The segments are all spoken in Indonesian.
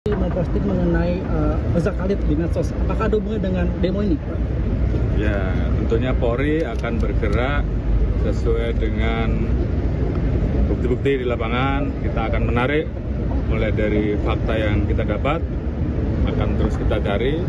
Memposting mengenai Reza Khalid di medsos. Apakah ada hubungannya dengan demo ini? Ya, tentunya Polri akan bergerak sesuai dengan bukti-bukti di lapangan. Kita akan menarik mulai dari fakta yang kita dapat, akan terus kita cari.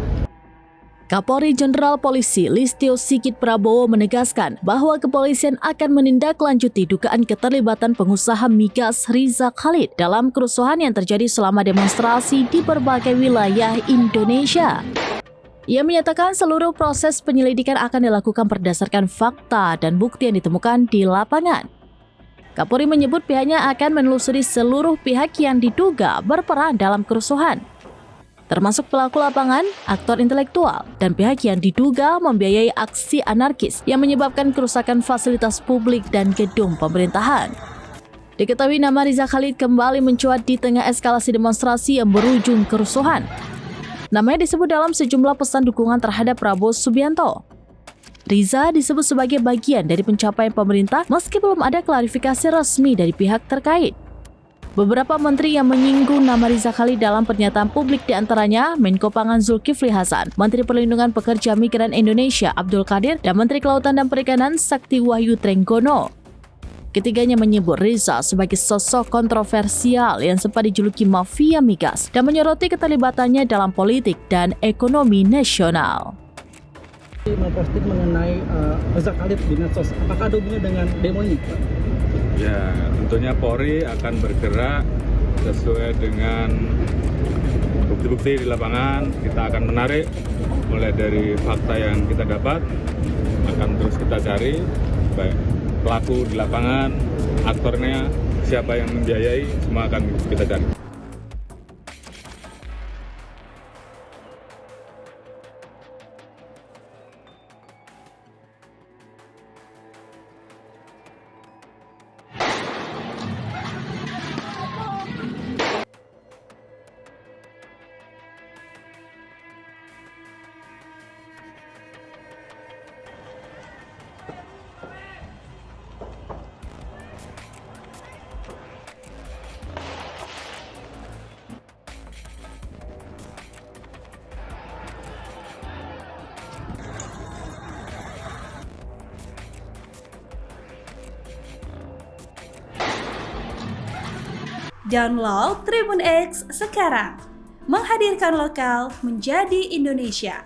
Kapolri Jenderal Polisi Listio Sigit Prabowo menegaskan bahwa kepolisian akan menindaklanjuti dugaan keterlibatan pengusaha migas Reza Khalid dalam kerusuhan yang terjadi selama demonstrasi di berbagai wilayah Indonesia. Ia menyatakan seluruh proses penyelidikan akan dilakukan berdasarkan fakta dan bukti yang ditemukan di lapangan. Kapolri menyebut pihaknya akan menelusuri seluruh pihak yang diduga berperan dalam kerusuhan, termasuk pelaku lapangan, aktor intelektual, dan pihak yang diduga membiayai aksi anarkis yang menyebabkan kerusakan fasilitas publik dan gedung pemerintahan. Diketahui nama Reza Khalid kembali mencuat di tengah eskalasi demonstrasi yang berujung kerusuhan. Namanya disebut dalam sejumlah pesan dukungan terhadap Prabowo Subianto. Riza disebut sebagai bagian dari pencapaian pemerintah meski belum ada klarifikasi resmi dari pihak terkait. Beberapa menteri yang menyinggung nama Reza Khalid dalam pernyataan publik diantaranya Menko Pangan Zulkifli Hasan, Menteri Perlindungan Pekerja Migran Indonesia Abdul Qadir, dan Menteri Kelautan dan Perikanan Sakti Wahyu Trenggono. Ketiganya menyebut Reza sebagai sosok kontroversial yang sempat dijuluki mafia migas dan menyoroti keterlibatannya dalam politik dan ekonomi nasional. Memposting mengenai Reza Khalid di medsos. Apakah ada hubungannya dengan demo ini? Ya, tentunya Polri akan bergerak sesuai dengan bukti-bukti di lapangan. Kita akan menarik mulai dari fakta yang kita dapat, akan terus kita cari baik pelaku di lapangan, aktornya, siapa yang membiayai, semua akan kita cari. Download Tribun X sekarang, menghadirkan lokal menjadi Indonesia.